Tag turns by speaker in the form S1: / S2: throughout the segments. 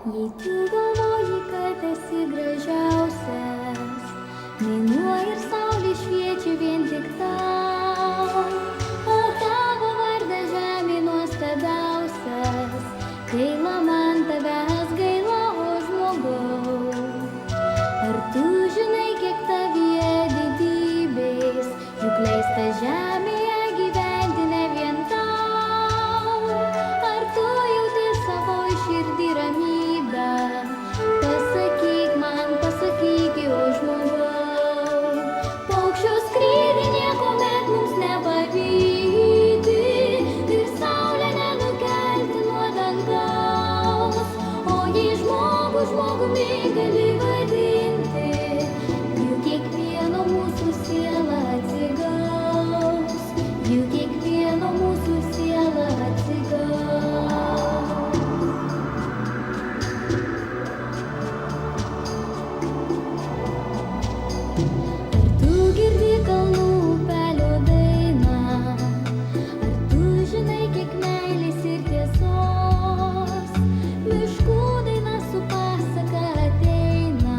S1: Jei tu galvoji, kad esi gražiausias, mėnuo ir saulė šviečia vien tik tau, o tavo vardas žemė nuostabiausias, gaila man tavęs, gaila, o žmogau. Ar tu žinai, kiek tavyje didybės, juk leista žemėje gyventi ne vien tau? Ar tu jauti savo širdį ramybę? Pasakyk man, pasakyk, o žmogau. Paukščio skrydį niekuomet mums nepavyti ir saulę nenukelti nuo dangaus. O jei žmogumi gali vadinti, juk kiekvieno mūsų siela atsigaus, juk kiekvieno mūsų siela atsigaus. Ar tu girdi kalnų upelio dainą? Ar tu žinai, kiek meilės ir tiesos? Miškų daina su pasaka ateina.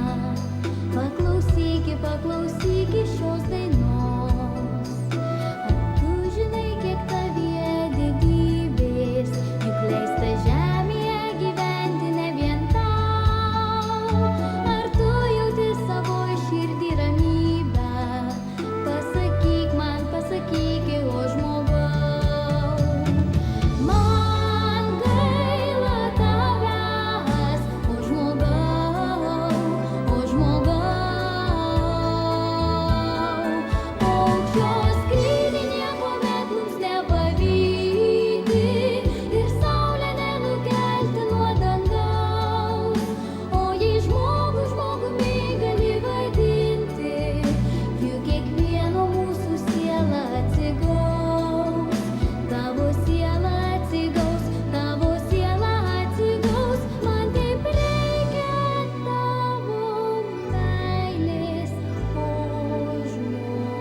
S1: Paklausyk šios dainos. Ar tu žinai, kiek tavyje didybės, juk leista žemėje gyventi ne vien tau? Ar tu jauti savo širdį ramybę? Pasakyk man, pasakyk, o žmogau. Man gaila tavęs, o žmogau, o žmogau. Paukščio skrydį niekuomet mums nepavyti ir saulę nenukelti nuo dangaus. O jei žmogumi gali vadinti, juk kiekvieno mūsų siela atsigaus. Tavo siela atsigaus, tavo siela atsigaus. Man taip reikia tavo meilės, o žmogau.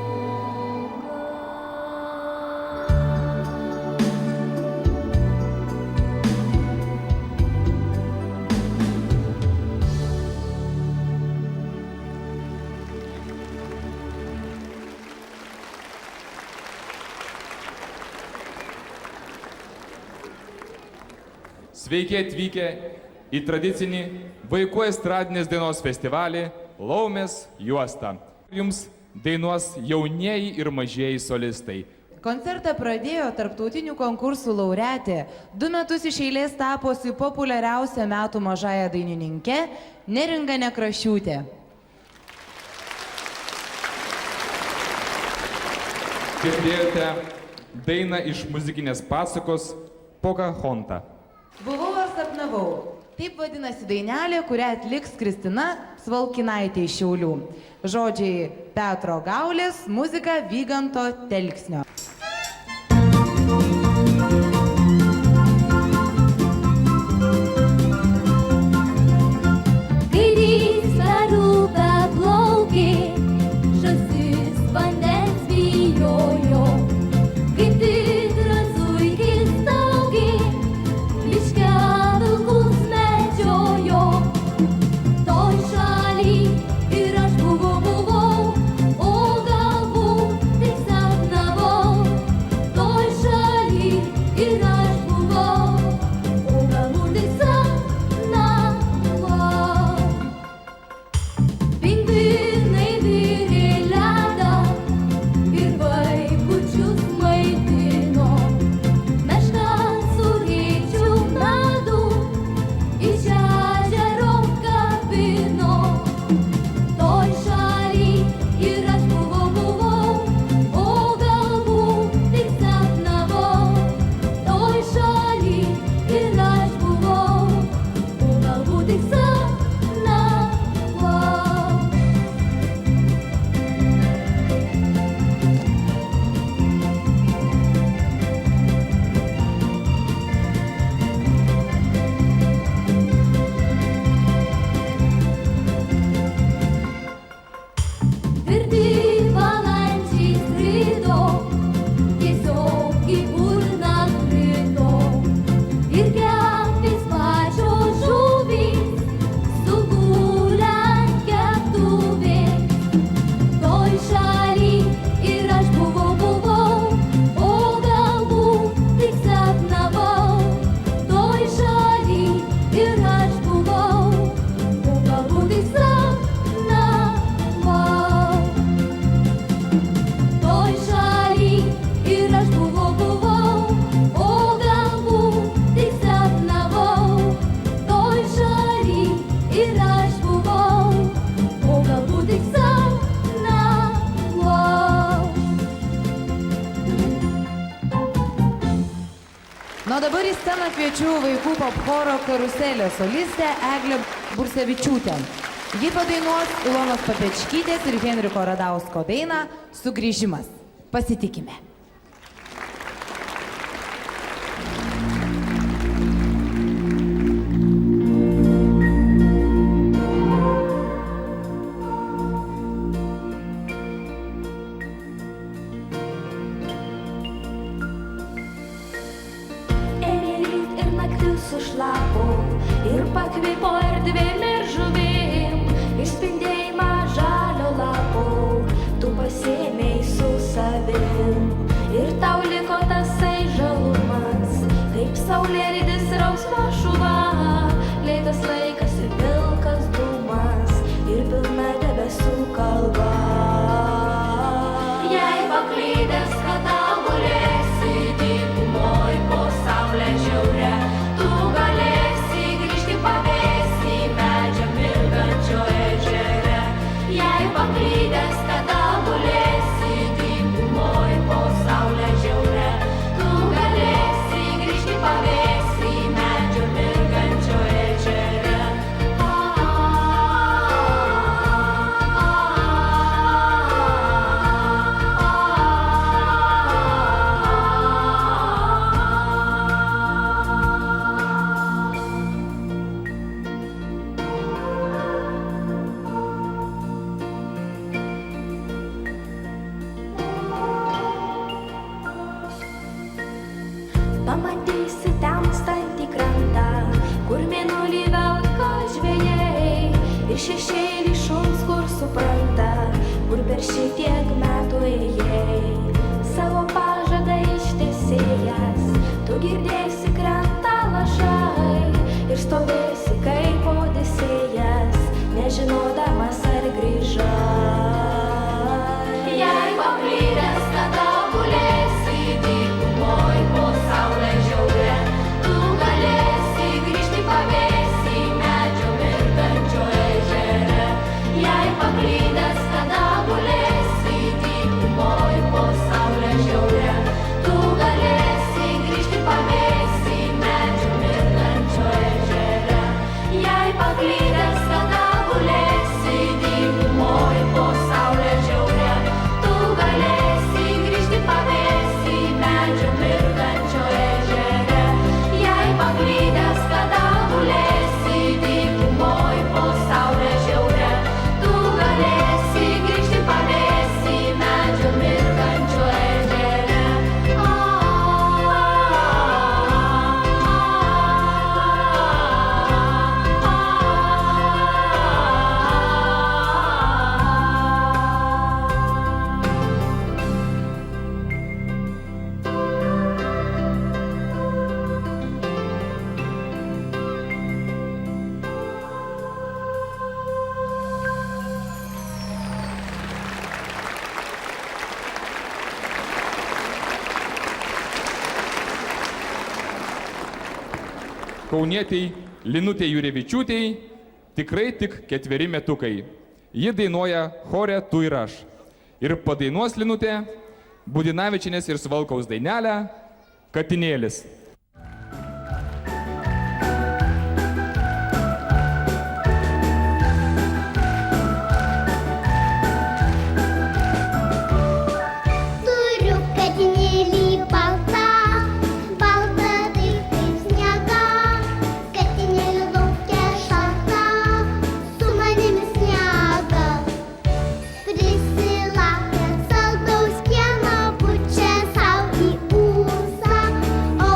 S2: Sveiki atvykę į tradicinį vaikų estradinės dainos festivalį Laumės juosta. Jums dainuos jaunieji ir mažieji solistai.
S3: Koncertą pradėjo tarptautinių konkursų laureatė, 2 metus iš eilės tapusi populiariausia metų mažąja dainininke Neringa Nekrašiūtė.
S2: Girdėjote dainą iš muzikinės pasakos Pocahontas.
S3: Buvau ar sapnavau. Taip vadinasi dainelė, kurią atliks Kristina Svalkinaitė iš Šiaulių. Žodžiai Petro Gaulės, muzika Vyganto Telksnio.
S1: Kairys per upę plaukė, žąsis vandens bijojo, kaip tikras zuikis staugė, miške vilkus medžiojo. Toj šaly ir aš buvau, o galbūt tik sapnavau.
S3: sceną kviečiu vaikų popchoro Karuselė solistę Eglę Bursevičiūtę. Ji padainuos Ilonos Papečkytės ir Henriko Radausko dainą Sugrįžimas. Pasitikime.
S1: Sušlapo ir pakvipo erdvėm ir žuvim, išspindėjimą žalio lapo, tu pasėmei su savim. Ir tau liko tasai žalumas, kaip saulėlydis rausvo šuva, lėtas laikas ir pilkas dūmas, ir pilna debesų kalba. Jei paklydęs, kad tau gulėsi dykumoj po saulę žiaurę, galėsi grįžti pavėsį medžio mirgančio ežere. Jei paklydęs, kada gulėsi dykumoj po saulę žiaurę, tu galėsi grįžti pavėsį medžio mirgančio ežere. Pamatysi temstantį krantą, kur mėnulį velka žvejai, ir šešėlį šuns, kur supranta, kur per šitiek metų ėjai. Savo pažadą ištesėjęs, tu girdėsi krantą lašai ir stovėsi kaip Odisėjas, nežinodamas ar grįžai. Jei paklydęs, kada gulėsi dykumoj po saulę žiaurę, tu galėsi grįžti pavėsį medžio mirgančio ežere. Jei paklydęs, kada gulėsi dykumoj po saulę žiaurę, tu galėsi grįžti pavėsį medžio mirgančio ežere. Jei paklydęs, kada gulėsi dykumoj po saulę žiaurę, tu galėsi grįžti pavėsį medžio mirgančio ežere. Jei paklydęs, kada gulėsi dykumoj po saulę žiaurę, tu galėsi grįžti pavėsį medžio mirgančio ežere.
S2: Kaunietei Linutei Jurevičiūtei tikrai tik 4 metukai. Ji dainuoja chore Tu ir aš. Ir padainuos Linutė Budinavičienės ir Svalkaus dainelę Katinėlis.
S4: Turiu katinėlį baltą, baltą tai kaip sniega, katinėlį lauke šalta, su manimi sniega. Prisilakęs saldaus pieno pučia sau į ūsą, o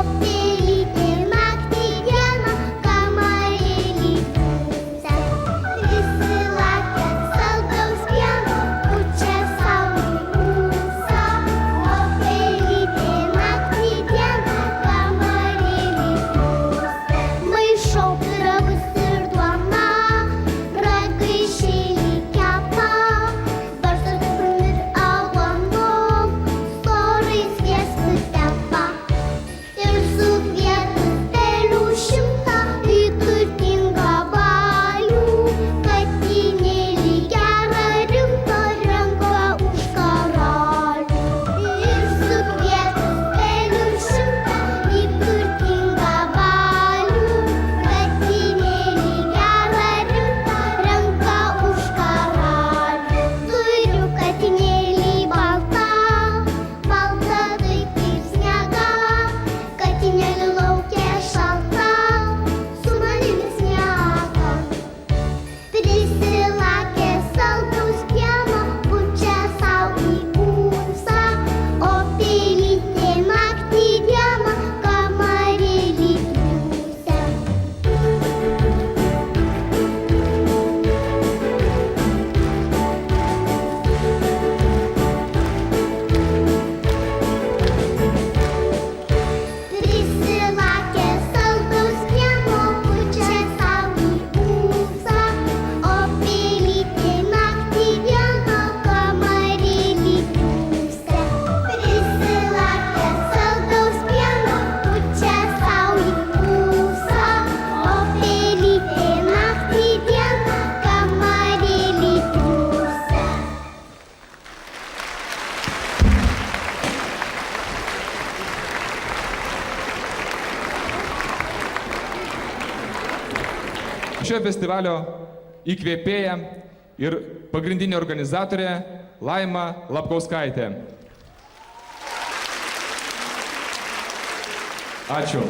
S2: festivalio įkvėpėja ir pagrindinė organizatorė Laima Lapkauskaitė. Ačiū.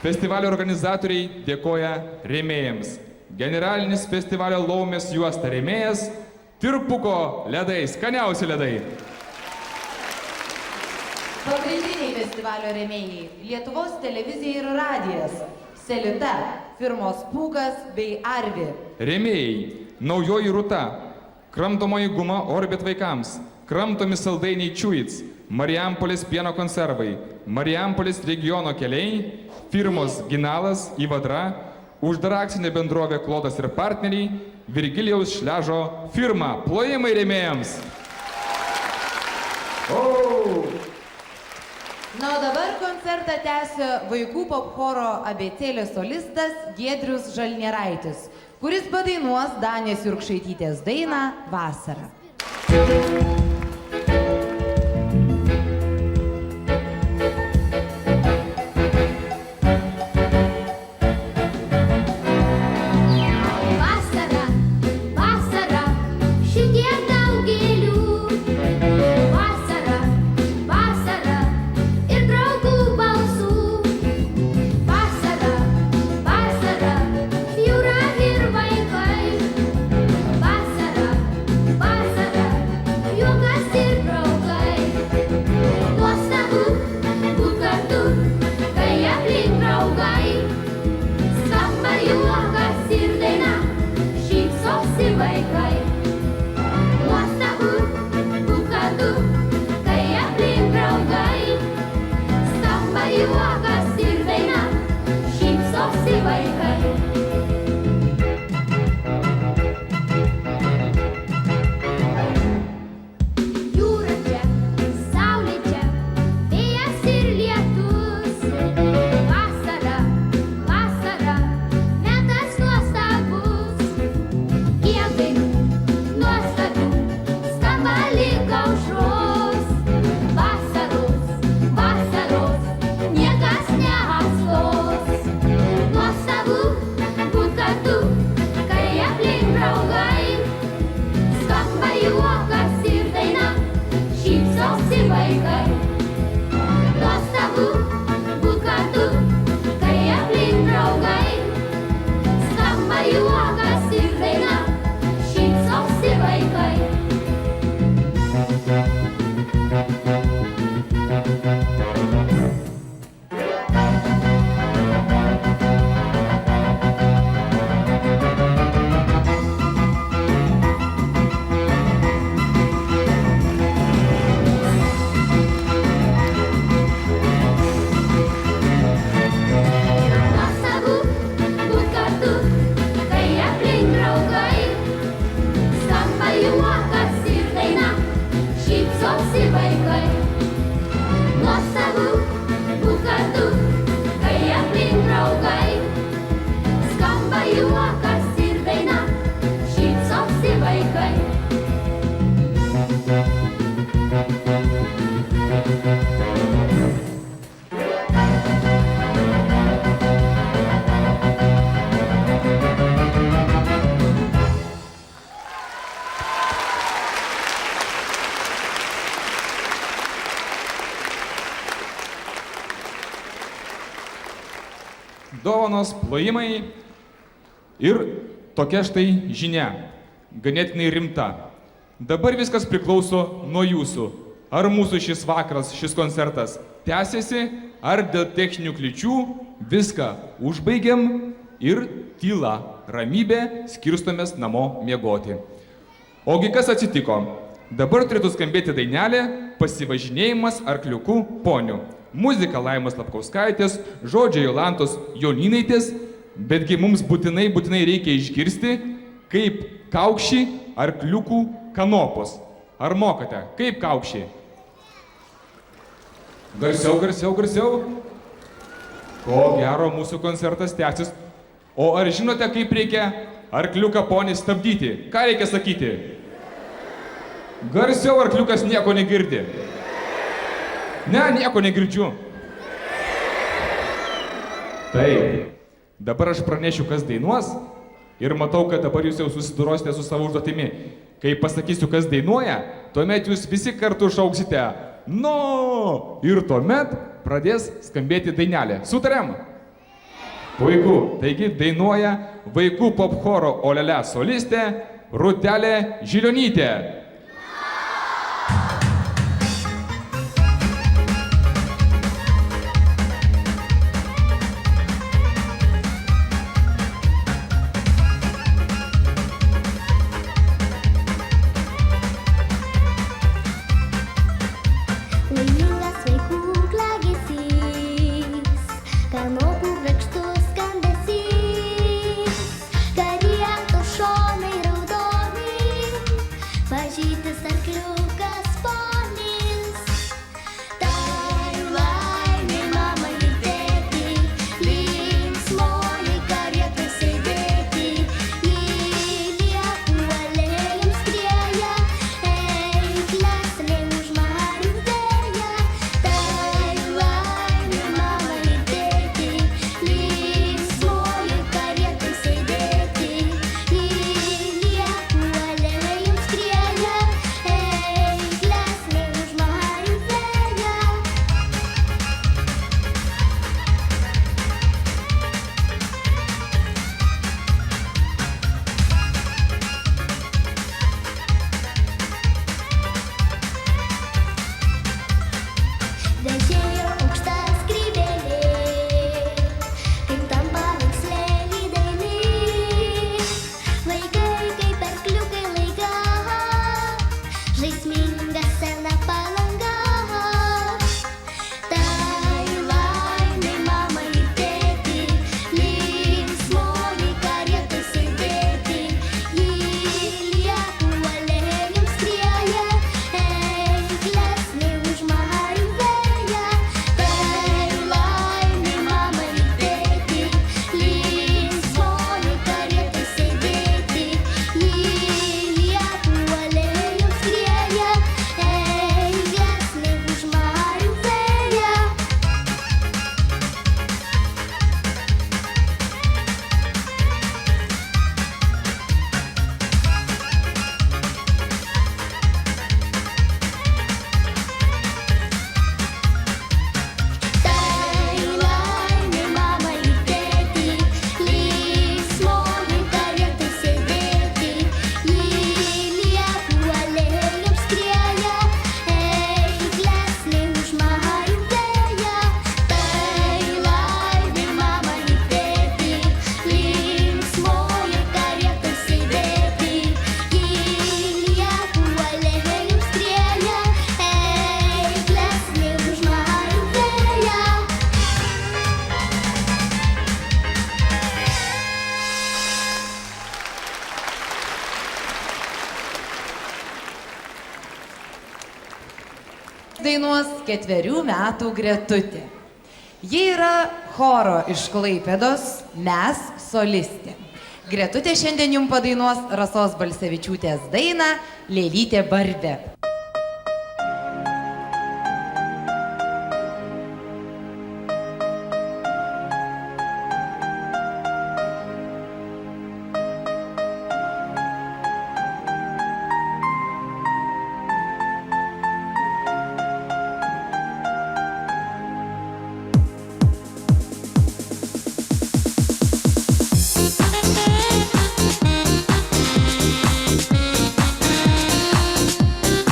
S2: Festivalio organizatoriai dėkoja rėmėjams. Generalinis festivalio Laumės juosta rėmėjas Tirpuko ledai, skaniausi ledai.
S3: Pagrindiniai festivalio rėmėjai – Lietuvos televizija ir radijas, Selita, firmos Pūkas bei Arvi.
S2: Rėmėjai – Naujoji Rūta, kramtomoji guma Orbit vaikams, kramtomi saldainiai Čiuits, Marijampolės pieno konservai, Marijampolės regiono keliai, firmos Ginalas, Įvadra, uždara akcinė bendrovė Klodas ir partneriai, Virgilijaus Šležo firma. Plojimai rėmėjams.
S3: Na, o dabar koncertą tęsia vaikų popchoro abėcėlės solistas Giedrius Žalnieraitis, kuris padainuos Danės Jurkšaitytės dainą Vasara.
S2: Dovanos, plojimai ir tokia štai žinia, ganėtinai rimta. Dabar viskas priklauso nuo jūsų. Ar mūsų šis vakaras, šis koncertas tęsiasi, ar dėl techninių kliūčių viską užbaigiam ir tyla, ramybė, skirstomės namo miegoti. Ogi kas atsitiko? Dabar turėtų skambėti dainelė Pasivažinėjimas arkliukų ponių. Muzika Laimos Lapkauskaitės, žodžiai Jolantos Joninaitės, betgi mums būtinai reikia išgirsti, kaip kaukši arkliukų kanopos. Ar mokate? Kaip kaukši? Garsiau, garsiau, garsiau. Ko gero mūsų koncertas tęsis. O ar žinote, kaip reikia arkliuką ponį stabdyti? Ką reikia sakyti? Garsiau, arkliukas nieko negirdi. Ne, nieko negirdžiu. Taip. Dabar aš pranešiu, kas dainuos. Ir matau, kad dabar jūs jau susidurosite su savo užduotimi. Kai pasakysiu, kas dainuoja, tuomet jūs visi kartu šauksite "No!" ir tuomet pradės skambėti dainelė. Sutariam? Puiku. Taigi dainuoja vaikų popchoro Olele solistė Rūtelė Žilionytė.
S4: Laimingas vaikų klagesys, kanopų grakštus skambesys, karientų šonai raudoni, mažytis arkliukas ponis. Tai laimė mamai ir tėtį, linksmoji karietoj sėdėti, į liepų alėjom skrieja, eikles link už marių vėja. Tai laimė mamai ir tėtį, linksmoji karietoj sėdėti, į liepų alėjom skrieja, eikles link už marių vėja. Vežėjo aukšta skrybėlė, kaip tam paveikslėlį daili. Vaikai kaip arkliukai laiga, žaisminga sena palanga. Tai laimė mamai ir tėtį, linksmoji karietoj sėdėti, į liepų alėjom skrieja, eikles link už marių vėja. Tai laimė mamai ir tėtį, linksmoji karietoj sėdėti, į liepų alėjom skrieja, eikles link už marių vėja. Tai laimė mamai ir tėtį, linksmoji karietoj sėdėti, į liepų alėjom skrieja, eikles link už marių vėja. Tai laimė mamai ir tėtį, linksmoji karietoj sėdėti, į liepų alėjom skrieja, eikles link už marių vėja.
S3: Dainuos 4 metų Gretutė. Ji yra choro iš Klaipėdos Mes solistė. Gretutė šiandien jums padainuos Rasos Balsevičiūtės dainą Lėlytė Barbė.
S4: Thank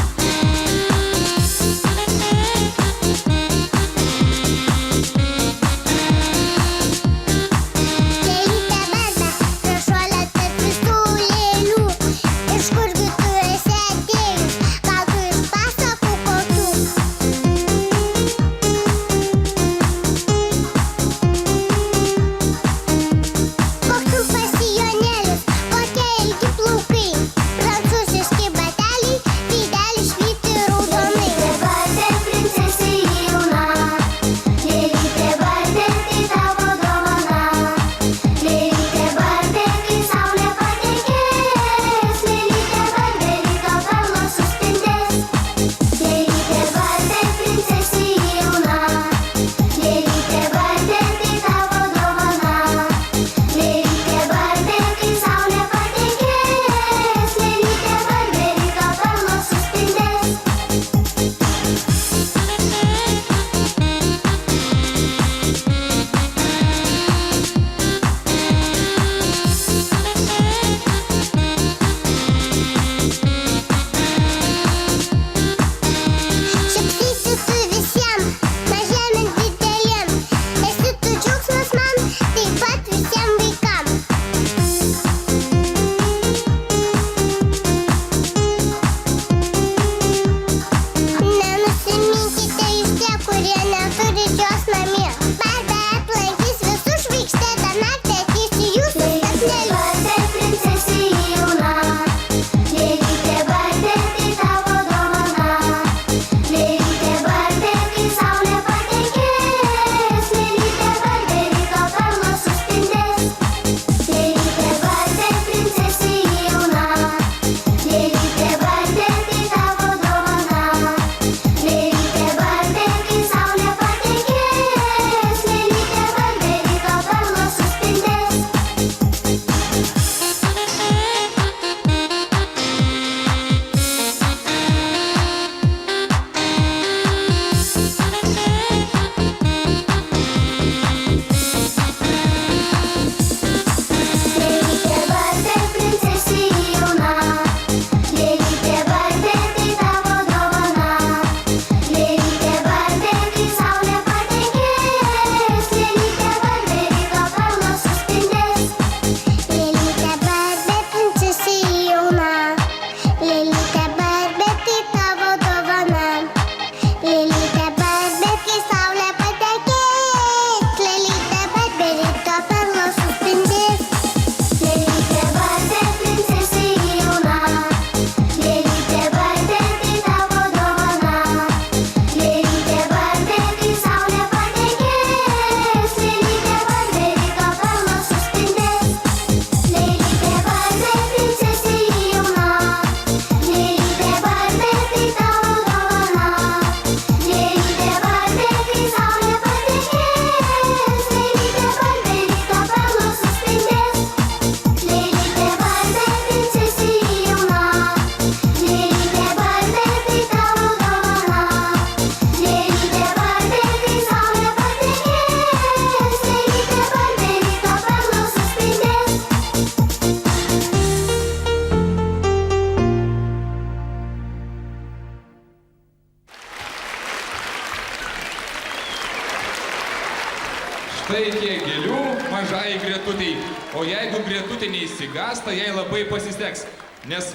S2: Linutė neįsigąsta, jai labai pasiseks, nes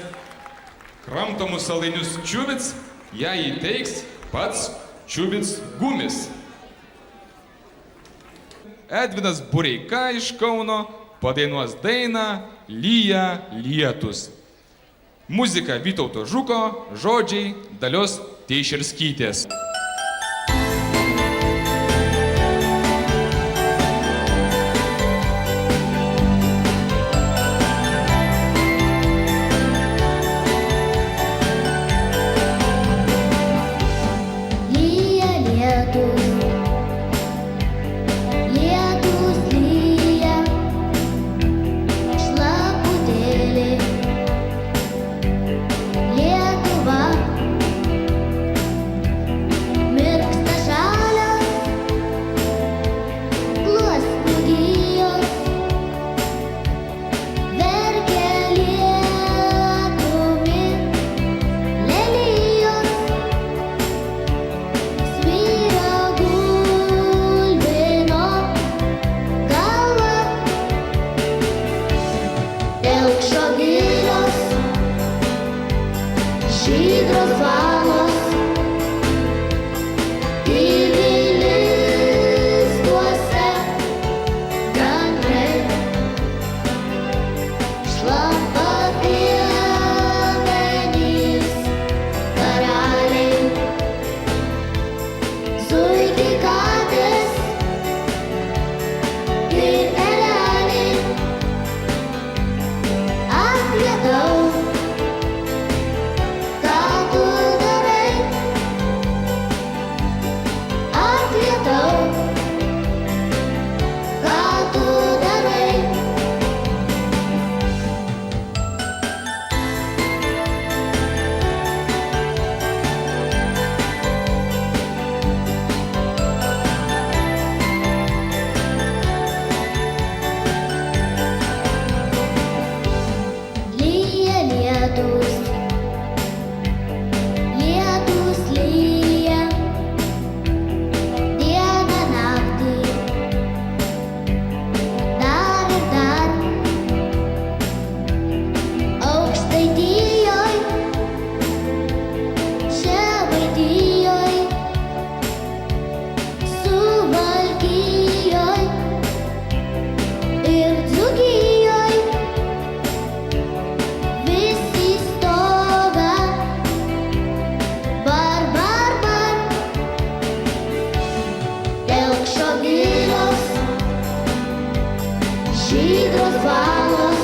S2: kramtomus saldainius Čiubits jai įteiks pats Čiubits Gumis. Edvinas Bureika iš Kauno padainuos dainą Lyja lietus. Muzika Vytauto Žuko, žodžiai Dalios Teišerskytės.
S4: Lyja lietus, lietus lyja, šlaputėlį. Lietuva mirksta žalios, gluosnių gijos, verkia lietumi lelijos. Svyra gulbino galva, Telkšo girios, žydros valos, tyli lizduose gandrai, šlapa piemenys karaliai, zuikiai katės ir ereliai. Ak, lietau, ką tu darai? Ak, lietau, ką tu darai? Lyja lietus, lietus lyja, dieną naktį, dar ir dar. Aukštaitijoj, Žemaitijoj, Suvalkijoj ir Dzūkijoj. Visi stoga, bar, bar, bar. Telkšo girios, žydros valos,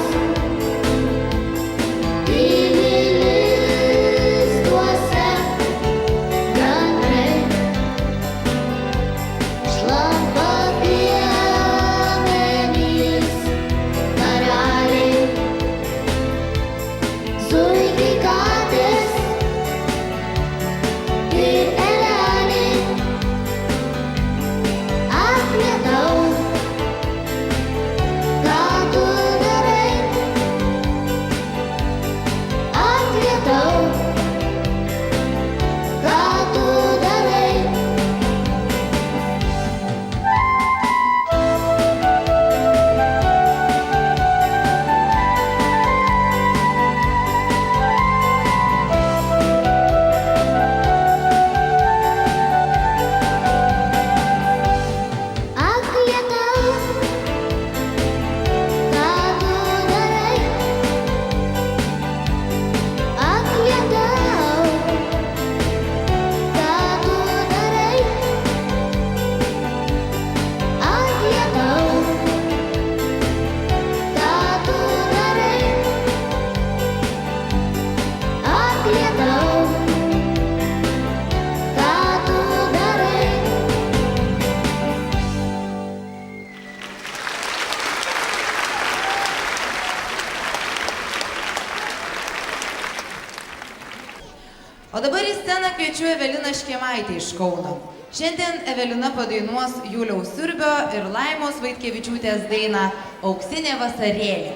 S4: tyli lizduose gandrai, šlapa piemenys karaliai, zuikiai katės ir ereliai. Ak, lietau, ką tu darai? Ak, lietau, ką tu darai? Ak, lietau, ką tu darai? Ak, lietau, ką tu darai? Ak, lietau, ką tu darai? Ak, lietau, ką tu darai?
S3: O dabar į sceną kviečiu Eveliną Škiemaitę iš Kauno. Šiandien Evelina padainuos Juliaus Siurbio ir Laimos Vaitkevičiūtės dainą Auksinė vasarėlė.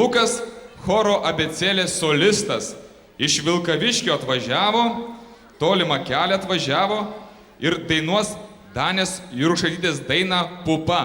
S2: Lukas, choro abėcėlės solistas, iš Vilkaviškio atvažiavo, tolimą kelią atvažiavo ir dainuos Danės Jurkšaitytės dainą Pupa.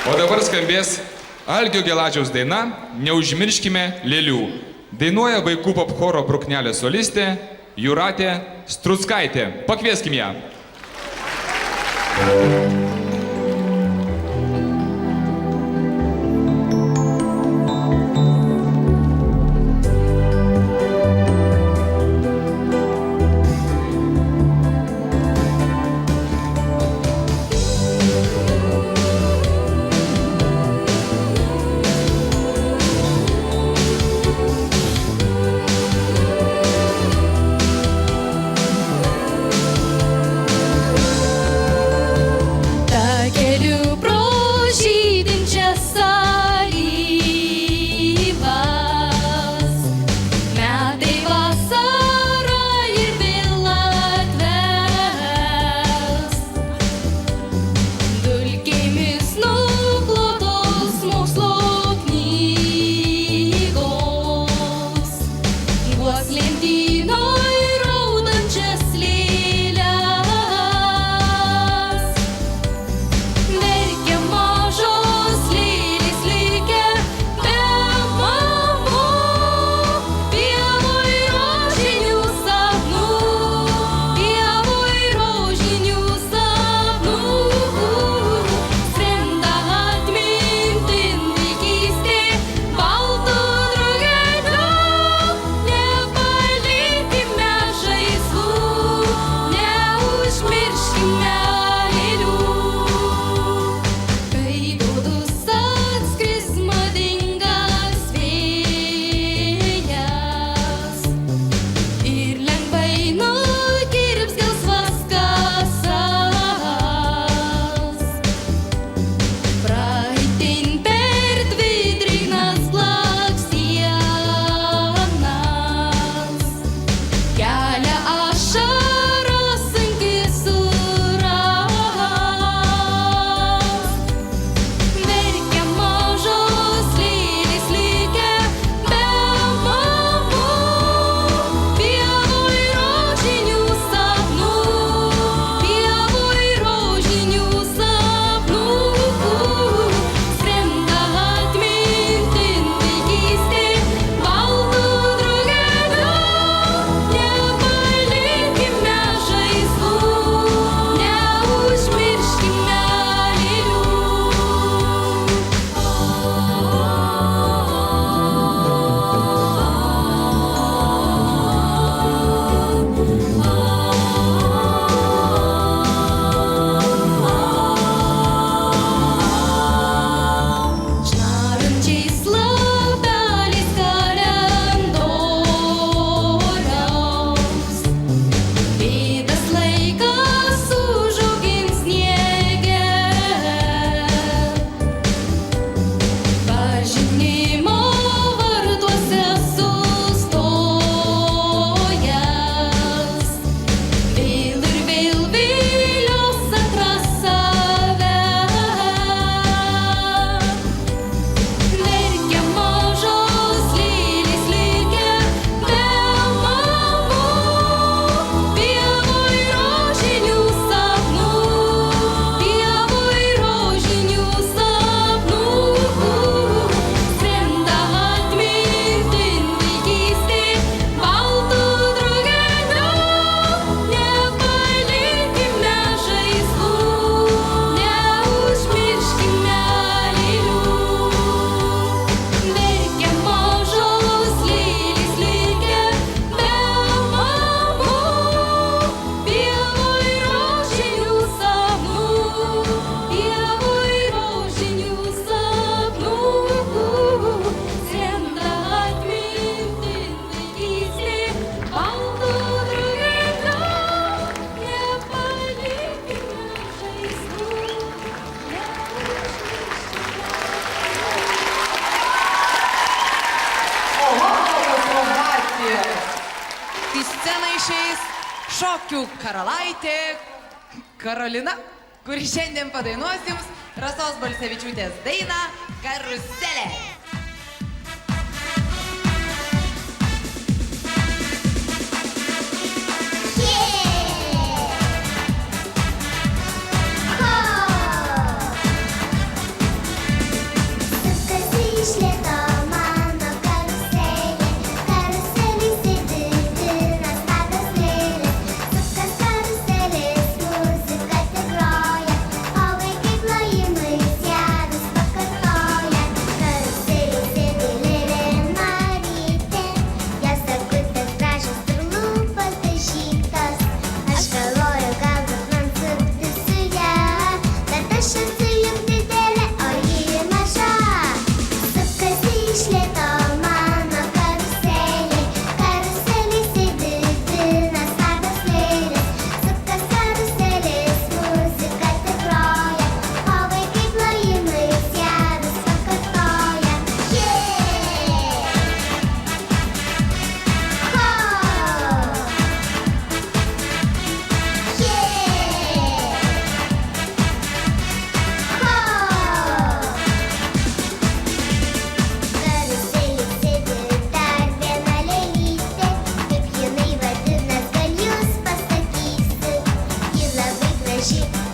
S2: O dabar skambės Algio Gelačiaus daina Neužmirškime lėlių. Dainuoja vaikų popchoro Bruknelė solistė Jūratė Struckaitė. Pakvieskim ją.
S3: šokių karalaitė Karolina, kuri šiandien padainuos jums Rasos Balsevičiūtės dainą Karuselė.
S4: She